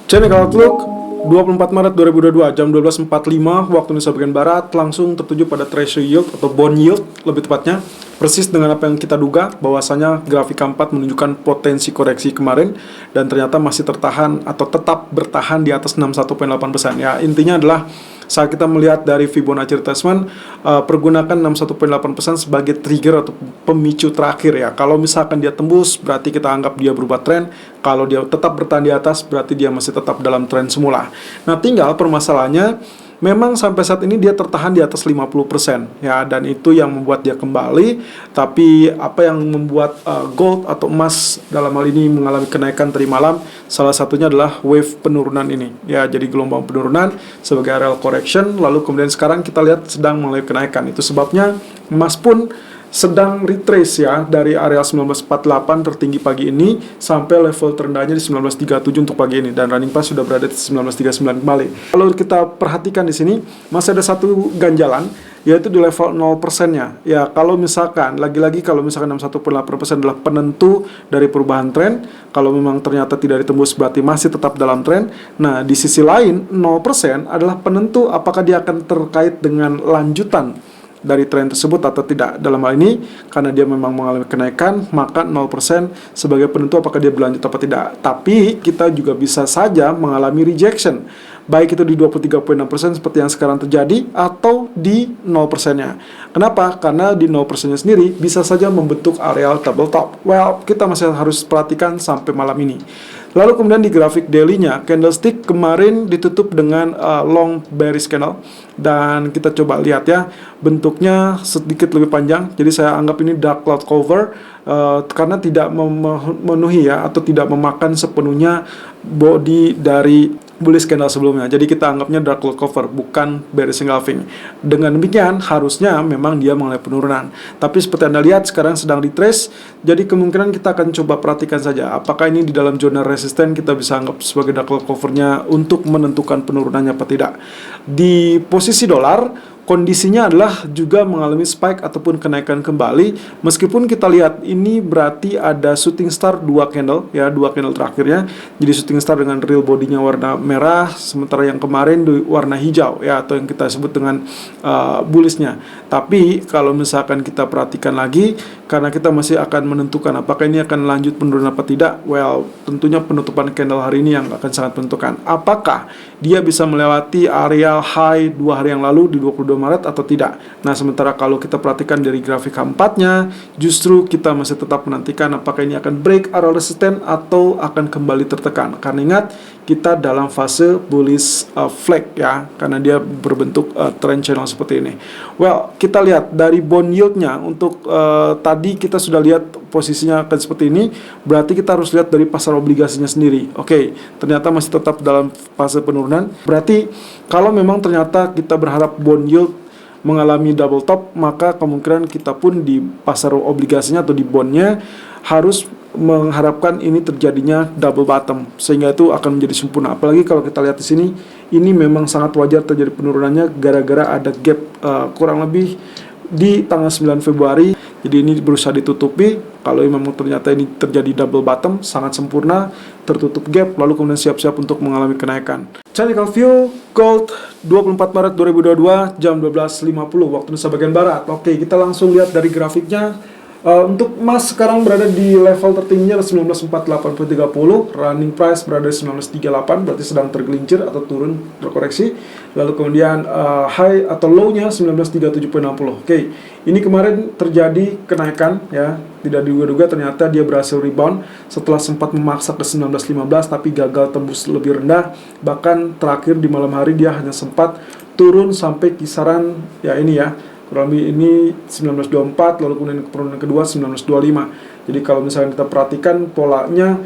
Technical Outlook 24 Maret 2022 jam 12.45 waktu Indonesia bagian Barat, langsung tertuju pada Treasury Yield atau Bond Yield lebih tepatnya. Persis dengan apa yang kita duga, bahwasanya grafik keempat menunjukkan potensi koreksi kemarin dan ternyata masih tertahan atau tetap bertahan di atas 61,8%. Ya, intinya adalah saat kita melihat dari Fibonacci retracement, pergunakan 61,8% sebagai trigger atau pemicu terakhir ya. Kalau misalkan dia tembus, berarti kita anggap dia berubah tren. Kalau dia tetap bertahan di atas, berarti dia masih tetap dalam tren semula. Nah, tinggal permasalahannya, memang sampai saat ini dia tertahan di atas 50% ya, dan itu yang membuat dia kembali. Tapi apa yang membuat gold atau emas dalam hal ini mengalami kenaikan tadi malam, salah satunya adalah wave penurunan ini ya. Jadi gelombang penurunan sebagai areal correction, lalu kemudian sekarang kita lihat sedang mengalami kenaikan. Itu sebabnya emas pun sedang retrace ya, dari area 1948 tertinggi pagi ini sampai level terendahnya di 1937 untuk pagi ini, dan running price sudah berada di 1939 kembali. Kalau kita perhatikan di sini masih ada satu ganjalan, yaitu di level 0%-nya. Ya, kalau misalkan lagi-lagi kalau misalkan 61,8% adalah penentu dari perubahan tren, kalau memang ternyata tidak ditembus berarti masih tetap dalam tren. Nah, di sisi lain 0% adalah penentu apakah dia akan terkait dengan lanjutan dari tren tersebut atau tidak. Dalam hal ini, karena dia memang mengalami kenaikan, maka 0% sebagai penentu apakah dia berlanjut atau tidak. Tapi kita juga bisa saja mengalami rejection, baik itu di 23,6% seperti yang sekarang terjadi, atau di 0%-nya. Kenapa? Karena di 0%-nya sendiri bisa saja membentuk areal double top. Well, kita masih harus perhatikan sampai malam ini. Lalu kemudian di grafik daily-nya, candlestick kemarin ditutup dengan long bearish candle, dan kita coba lihat ya, bentuknya sedikit lebih panjang. Jadi saya anggap ini dark cloud cover karena tidak memenuhi ya, atau tidak memakan sepenuhnya body dari bullish candle sebelumnya. Jadi kita anggapnya dark cloud cover, bukan bearish engulfing. Dengan demikian harusnya memang dia mengalami penurunan. Tapi seperti Anda lihat sekarang sedang retrace. Jadi kemungkinan kita akan coba perhatikan saja apakah ini di dalam zona resisten kita bisa anggap sebagai dark cloud covernya untuk menentukan penurunannya apa tidak. Di posisi dolar, kondisinya adalah juga mengalami spike ataupun kenaikan kembali. Meskipun kita lihat ini berarti ada shooting star dua candle ya, dua candle terakhirnya. Jadi shooting star dengan real bodinya warna merah, sementara yang kemarin warna hijau ya, atau yang kita sebut dengan bullishnya. Tapi kalau misalkan kita perhatikan lagi, karena kita masih akan menentukan apakah ini akan lanjut penurunan apa tidak. Well, tentunya penutupan candle hari ini yang akan sangat menentukan apakah dia bisa melewati area high 2 hari yang lalu di 22 Maret atau tidak. Nah, sementara kalau kita perhatikan dari grafik keempatnya, justru kita masih tetap menantikan apakah ini akan break area resisten atau akan kembali tertekan. Karena ingat, kita dalam fase bullish flag ya, karena dia berbentuk trend channel seperti ini. Well, kita lihat dari bond yield-nya untuk tadi kita sudah lihat posisinya akan seperti ini, berarti kita harus lihat dari pasar obligasinya sendiri. Oke, ternyata masih tetap dalam fase penurunan. Berarti kalau memang ternyata kita berharap bond yield mengalami double top, maka kemungkinan kita pun di pasar obligasinya atau di bondnya harus mengharapkan ini terjadinya double bottom, sehingga itu akan menjadi sempurna. Apalagi kalau kita lihat di sini, ini memang sangat wajar terjadi penurunannya gara-gara ada gap kurang lebih di tanggal 9 Februari. Jadi ini berusaha ditutupi. Kalau memang ternyata ini terjadi double bottom, sangat sempurna, tertutup gap, lalu kemudian siap-siap untuk mengalami kenaikan. Technical view gold 24 Maret 2022 jam 12.50 waktu Indonesia bagian Barat. Oke, kita langsung lihat dari grafiknya. Untuk emas sekarang berada di level tertingginya 19.4830, running price berada di 19.38, berarti sedang tergelincir atau turun terkoreksi. Lalu kemudian high atau low-nya 19.3760. Oke, ini kemarin terjadi kenaikan ya, tidak diduga-duga ternyata dia berhasil rebound setelah sempat memaksa ke 19.15 tapi gagal tembus lebih rendah. Bahkan terakhir di malam hari dia hanya sempat turun sampai kisaran ya ini ya, kurang lebih ini 1924, lalu kemudian penurunan kedua 1925. Jadi kalau misalnya kita perhatikan polanya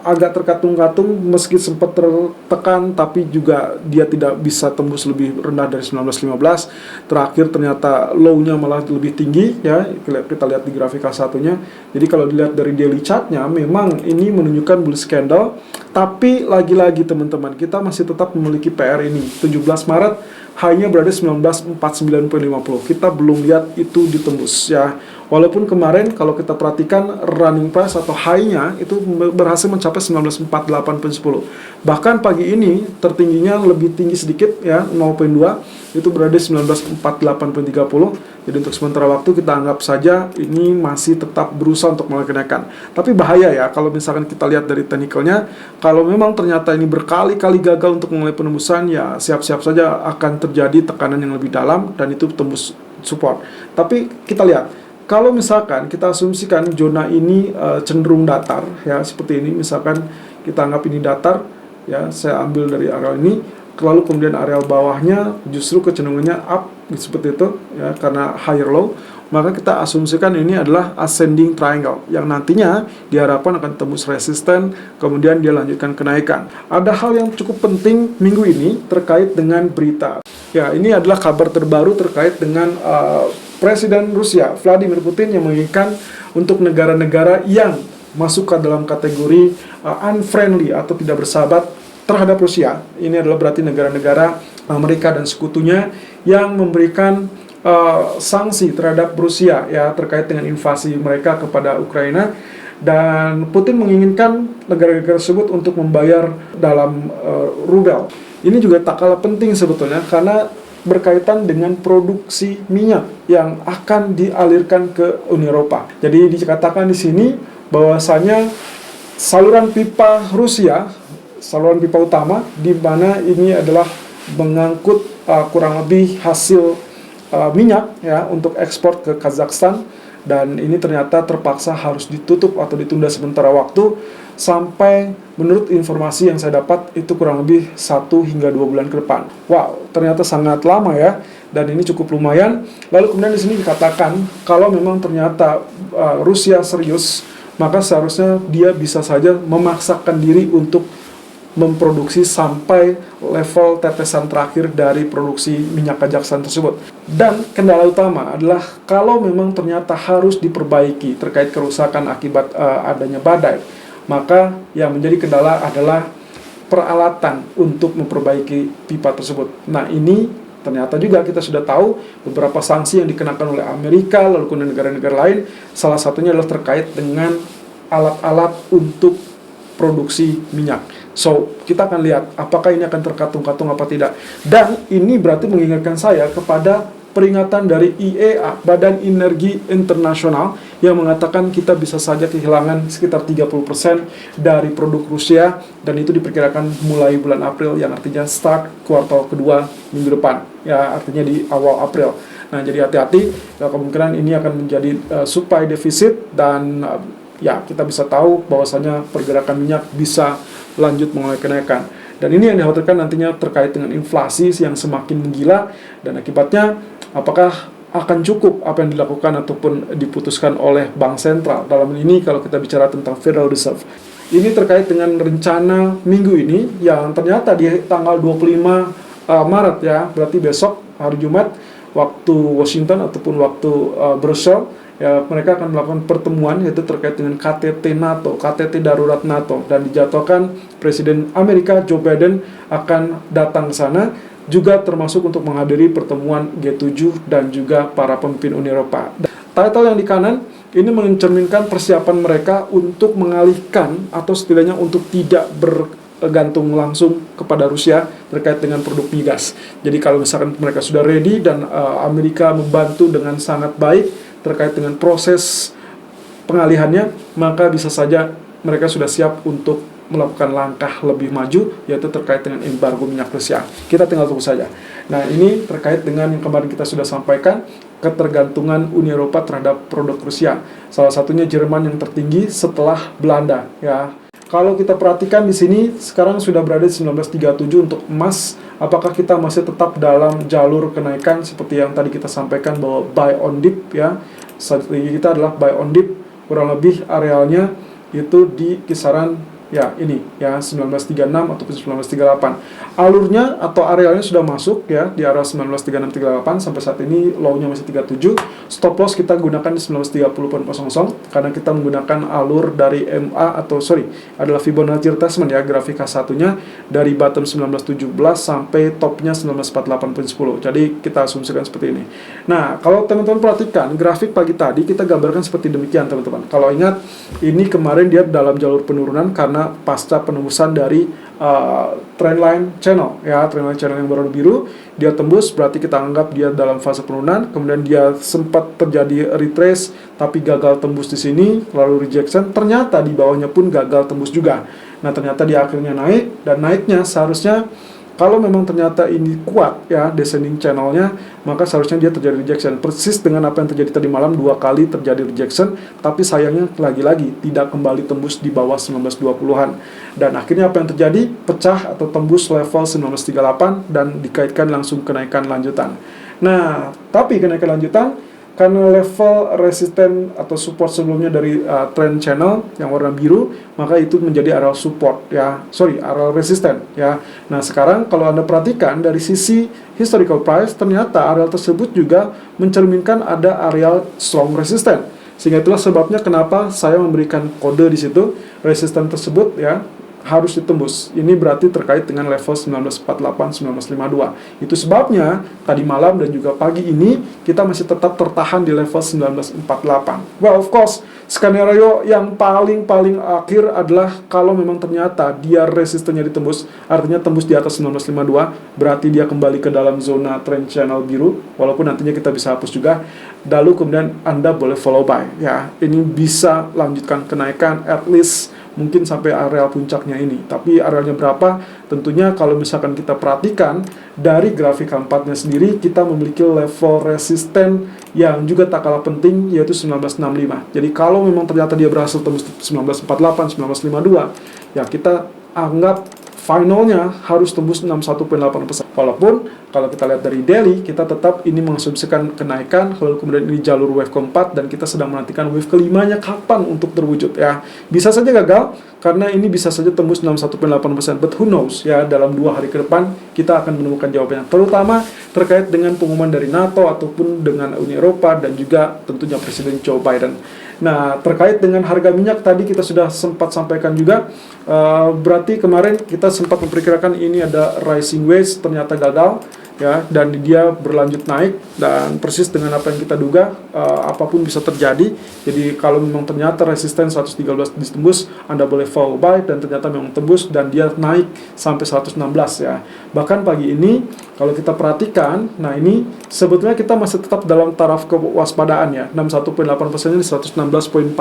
agak terkatung-katung, meski sempat tertekan tapi juga dia tidak bisa tembus lebih rendah dari 1915. Terakhir ternyata low-nya malah lebih tinggi ya, kita lihat di grafik satunya. Jadi kalau dilihat dari daily chart-nya, memang ini menunjukkan bullish candle. Tapi lagi-lagi teman-teman, kita masih tetap memiliki PR ini 17 Maret high-nya berada 1949,50. Kita belum lihat itu ditembus ya. Walaupun kemarin kalau kita perhatikan running price atau high-nya itu berhasil mencapai 1948,10. Bahkan pagi ini tertingginya lebih tinggi sedikit ya, 0,2, itu berada 1948,30. Jadi untuk sementara waktu kita anggap saja ini masih tetap berusaha untuk mulai kenaikan. Tapi bahaya ya kalau misalkan kita lihat dari technical-nya, kalau memang ternyata ini berkali-kali gagal untuk mulai penembusan, ya siap-siap saja akan terjadi tekanan yang lebih dalam dan itu tembus support. Tapi kita lihat, kalau misalkan kita asumsikan zona ini cenderung datar ya, seperti ini, misalkan kita anggap ini datar ya, saya ambil dari area ini, lalu kemudian area bawahnya justru kecenderungannya up seperti itu ya, karena higher low, maka kita asumsikan ini adalah ascending triangle yang nantinya diharapkan akan tembus resisten, kemudian dia lanjutkan kenaikan. Ada hal yang cukup penting minggu ini terkait dengan berita. Ya, ini adalah kabar terbaru terkait dengan Presiden Rusia Vladimir Putin yang menginginkan untuk negara-negara yang masuk ke dalam kategori unfriendly atau tidak bersahabat terhadap Rusia. Ini adalah berarti negara-negara Amerika dan sekutunya yang memberikan sanksi terhadap Rusia ya, terkait dengan invasi mereka kepada Ukraina. Dan Putin menginginkan negara-negara tersebut untuk membayar dalam rubel. Ini juga tak kalah penting sebetulnya karena berkaitan dengan produksi minyak yang akan dialirkan ke Uni Eropa. Jadi dikatakan di sini bahwasanya saluran pipa Rusia, saluran pipa utama, di mana ini adalah mengangkut kurang lebih hasil minyak ya untuk ekspor ke Kazakhstan, dan ini ternyata terpaksa harus ditutup atau ditunda sementara waktu sampai menurut informasi yang saya dapat itu kurang lebih 1 hingga 2 bulan ke depan. Wow, ternyata sangat lama ya, dan ini cukup lumayan. Lalu kemudian di sini dikatakan kalau memang ternyata Rusia serius, maka seharusnya dia bisa saja memaksakan diri untuk memproduksi sampai level tetesan terakhir dari produksi minyak Kazakhstan tersebut. Dan kendala utama adalah kalau memang ternyata harus diperbaiki terkait kerusakan akibat adanya badai, maka yang menjadi kendala adalah peralatan untuk memperbaiki pipa tersebut. Nah, ini ternyata juga kita sudah tahu beberapa sanksi yang dikenakan oleh Amerika lalu kemudian negara-negara lain, salah satunya adalah terkait dengan alat-alat untuk produksi minyak. So, kita akan lihat apakah ini akan terkatung-katung apa tidak. Dan ini berarti mengingatkan saya kepada peringatan dari IEA, Badan Energi Internasional, yang mengatakan kita bisa saja kehilangan sekitar 30% dari produk Rusia, dan itu diperkirakan mulai bulan April, yang artinya start kuartal kedua minggu depan, ya artinya di awal April. Nah, jadi hati-hati, ya, kemungkinan ini akan menjadi supply defisit, dan ya kita bisa tahu bahwasanya pergerakan minyak bisa lanjut mengalami kenaikan. Dan ini yang dikhawatirkan nantinya terkait dengan inflasi yang semakin menggila, dan akibatnya apakah akan cukup apa yang dilakukan ataupun diputuskan oleh Bank Sentral. Dalam ini kalau kita bicara tentang Federal Reserve. Ini terkait dengan rencana minggu ini yang ternyata di tanggal 25 Maret ya, berarti besok hari Jumat waktu Washington ataupun waktu Brussels, ya, mereka akan melakukan pertemuan yaitu terkait dengan KTT NATO, KTT darurat NATO, dan dijadwalkan Presiden Amerika Joe Biden akan datang ke sana, juga termasuk untuk menghadiri pertemuan G7 dan juga para pemimpin Uni Eropa. Title yang di kanan ini mencerminkan persiapan mereka untuk mengalihkan atau setidaknya untuk tidak bergantung langsung kepada Rusia terkait dengan produk migas. Jadi kalau misalkan mereka sudah ready dan Amerika membantu dengan sangat baik terkait dengan proses pengalihannya, maka bisa saja mereka sudah siap untuk melakukan langkah lebih maju, yaitu terkait dengan embargo minyak Rusia. Kita tinggal tunggu saja. Nah, ini terkait dengan yang kemarin kita sudah sampaikan, ketergantungan Uni Eropa terhadap produk Rusia. Salah satunya Jerman yang tertinggi setelah Belanda. Ya, kalau kita perhatikan di sini sekarang sudah berada di 1937 untuk emas. Apakah kita masih tetap dalam jalur kenaikan seperti yang tadi kita sampaikan bahwa buy on dip ya? Strategi kita adalah buy on dip, kurang lebih arealnya itu di kisaran ya ini ya 1936 ataupun 1938. Alurnya atau arealnya sudah masuk ya di area 1936-38. Sampai saat ini low-nya masih 37. Stop loss kita gunakan di 1930.00 karena kita menggunakan alur dari MA atau adalah Fibonacci retracement ya, grafik H1-nya dari bottom 1917 sampai topnya 1948.10. Jadi kita asumsikan seperti ini. Nah, kalau teman-teman perhatikan grafik pagi tadi kita gambarkan seperti demikian teman-teman. Kalau ingat, ini kemarin dia dalam jalur penurunan karena pasca penembusan dari trendline channel ya, trendline channel yang berwarna biru, dia tembus, berarti kita anggap dia dalam fase penurunan. Kemudian dia sempat terjadi retrace tapi gagal tembus di sini, lalu rejection, ternyata di bawahnya pun gagal tembus juga. Nah, ternyata dia akhirnya naik, dan naiknya seharusnya kalau memang ternyata ini kuat ya descending channelnya, maka seharusnya dia terjadi rejection. Persis dengan apa yang terjadi tadi malam, 2 kali terjadi rejection, tapi sayangnya lagi-lagi tidak kembali tembus di bawah 1920-an. Dan akhirnya apa yang terjadi? Pecah atau tembus level 1938 dan dikaitkan langsung kenaikan lanjutan. Nah, tapi kenaikan lanjutan karena level resisten atau support sebelumnya dari trend channel yang warna biru, maka itu menjadi area support ya, area resisten ya. Nah, sekarang kalau Anda perhatikan dari sisi historical price, ternyata area tersebut juga mencerminkan ada area strong resisten. Sehingga itulah sebabnya kenapa saya memberikan kode di situ, resisten tersebut ya harus ditembus. Ini berarti terkait dengan level 1948-1952. Itu sebabnya tadi malam dan juga pagi ini kita masih tetap tertahan di level 1948. Well, of course, skenario yang paling akhir adalah kalau memang ternyata dia resistennya ditembus, artinya tembus di atas 1952, berarti dia kembali ke dalam zona trend channel biru, walaupun nantinya kita bisa hapus juga. Lalu kemudian Anda boleh follow buy ya. Ini bisa lanjutkan kenaikan at least mungkin sampai area puncaknya ini. Tapi arealnya berapa? Tentunya kalau misalkan kita perhatikan dari grafik H4-nya sendiri, kita memiliki level resisten yang juga tak kalah penting, yaitu 1965. Jadi kalau memang ternyata dia berhasil tembus 1948, 1952, ya kita anggap finalnya harus tembus 61.8%. Walaupun kalau kita lihat dari daily, kita tetap ini mengasumsikan kenaikan, lalu kemudian ini jalur wave keempat, dan kita sedang menantikan wave kelimanya kapan untuk terwujud ya. Bisa saja gagal, karena ini bisa saja tembus 61.8%, but who knows ya, dalam 2 hari ke depan kita akan menemukan jawabannya, terutama terkait dengan pengumuman dari NATO ataupun dengan Uni Eropa dan juga tentunya Presiden Joe Biden. Nah, terkait dengan harga minyak tadi kita sudah sempat sampaikan juga, berarti kemarin kita sempat memperkirakan ini ada rising wedge, ternyata gagal ya, dan dia berlanjut naik, dan persis dengan apa yang kita duga, apapun bisa terjadi. Jadi kalau memang ternyata resisten 113 ditembus, Anda boleh follow buy, dan ternyata memang tembus dan dia naik sampai 116 ya. Bahkan pagi ini kalau kita perhatikan, nah ini sebetulnya kita masih tetap dalam taraf kewaspadaan ya, 61.8% di 116.40.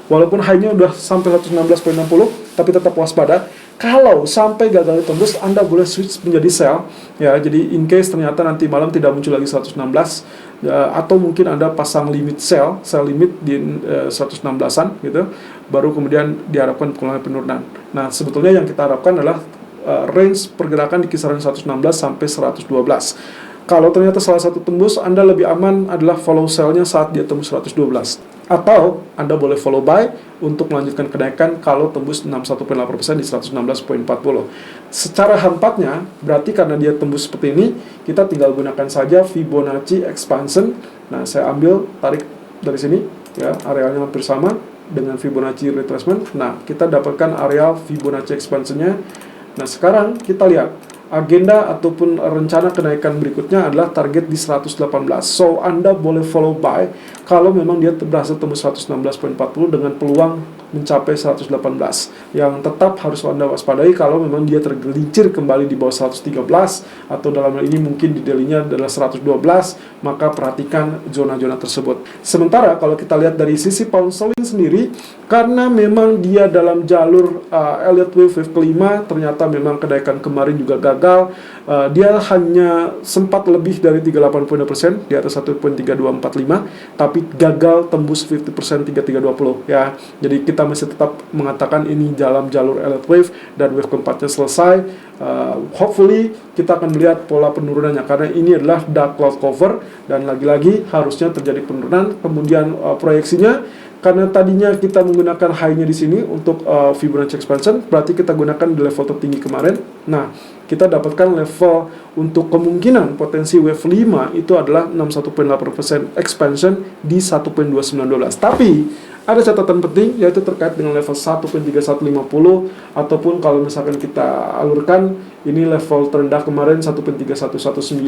Walaupun high-nya udah sampai 116.60, tapi tetap waspada. Kalau sampai gagal ditembus, Anda boleh switch menjadi sell ya. Jadi in case ternyata nanti malam tidak muncul lagi 116 ya, atau mungkin Anda pasang limit sell limit di 116-an gitu, baru kemudian diharapkan penurunan. Nah, sebetulnya yang kita harapkan adalah range pergerakan di kisaran 116 sampai 112. Kalau ternyata salah satu tembus, Anda lebih aman adalah follow sell-nya saat dia tembus 112. Atau Anda boleh follow buy untuk melanjutkan kenaikan kalau tembus 61.8% di 116.40. Secara H4-nya, berarti karena dia tembus seperti ini, kita tinggal gunakan saja Fibonacci expansion. Nah, saya ambil, tarik dari sini, ya, arealnya hampir sama dengan Fibonacci retracement. Nah, kita dapatkan area Fibonacci expansion-nya. Nah, sekarang kita lihat agenda ataupun rencana kenaikan berikutnya adalah target di 118. So, Anda boleh follow buy kalau memang dia berhasil tembus 116.40 dengan peluang mencapai 118. Yang tetap harus Anda waspadai kalau memang dia tergelincir kembali di bawah 113, atau dalam hal ini mungkin di daily-nya adalah 112, maka perhatikan zona-zona tersebut. Sementara kalau kita lihat dari sisi pound sterling sendiri, karena memang dia dalam jalur Elliott wave kelima, ternyata memang kenaikan kemarin juga gagal. Dia hanya sempat lebih dari 38% di atas 1.3245, tapi gagal tembus 50% 3320 ya. Jadi kita masih tetap mengatakan ini dalam jalur Elliott wave, dan wave keempatnya selesai. Hopefully kita akan melihat pola penurunannya, karena ini adalah dark cloud cover, dan lagi-lagi harusnya terjadi penurunan. Kemudian proyeksinya karena tadinya kita menggunakan high-nya di sini untuk Fibonacci expansion, berarti kita gunakan di level tertinggi kemarin. Nah, kita dapatkan level untuk kemungkinan potensi wave 5 itu adalah 61,8% expansion di 1.2912. Tapi ada catatan penting, yaitu terkait dengan level 1.3150, ataupun kalau misalkan kita alurkan, ini level terendah kemarin 1.3119,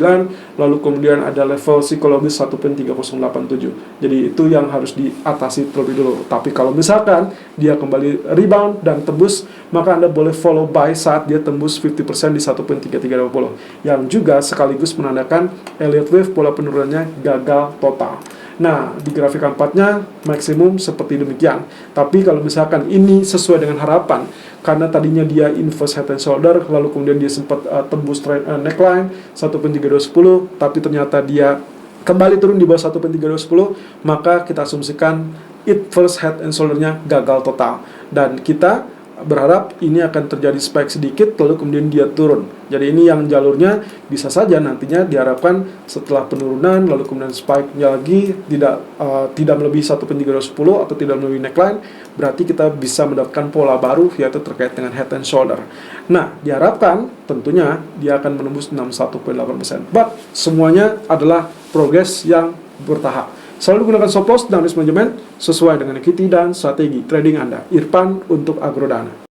lalu kemudian ada level psikologis 1.3087. Jadi itu yang harus diatasi terlebih dulu. Tapi kalau misalkan dia kembali rebound dan tembus, maka Anda boleh follow buy saat dia tembus 50% di 1.3320, yang juga sekaligus menandakan Elliott Wave pola penurunannya gagal total. Nah, di grafik 4-nya maksimum seperti demikian. Tapi kalau misalkan ini sesuai dengan harapan, karena tadinya dia inverse head and shoulder, lalu kemudian dia sempat tembus neckline 1.3210, tapi ternyata dia kembali turun di bawah 1.3210, maka kita asumsikan inverse head and shoulder-nya gagal total. Dan kita berharap ini akan terjadi spike sedikit, lalu kemudian dia turun. Jadi ini yang jalurnya bisa saja nantinya diharapkan setelah penurunan, lalu kemudian spike-nya lagi tidak melebihi 1.3210 atau tidak melebihi neckline, berarti kita bisa mendapatkan pola baru, yaitu terkait dengan head and shoulder. Nah, diharapkan tentunya dia akan menembus 61,8%. But semuanya adalah progres yang bertahap. Selalu gunakan stop loss dan risk management sesuai dengan equity dan strategi trading Anda. Irfan untuk Agrodana.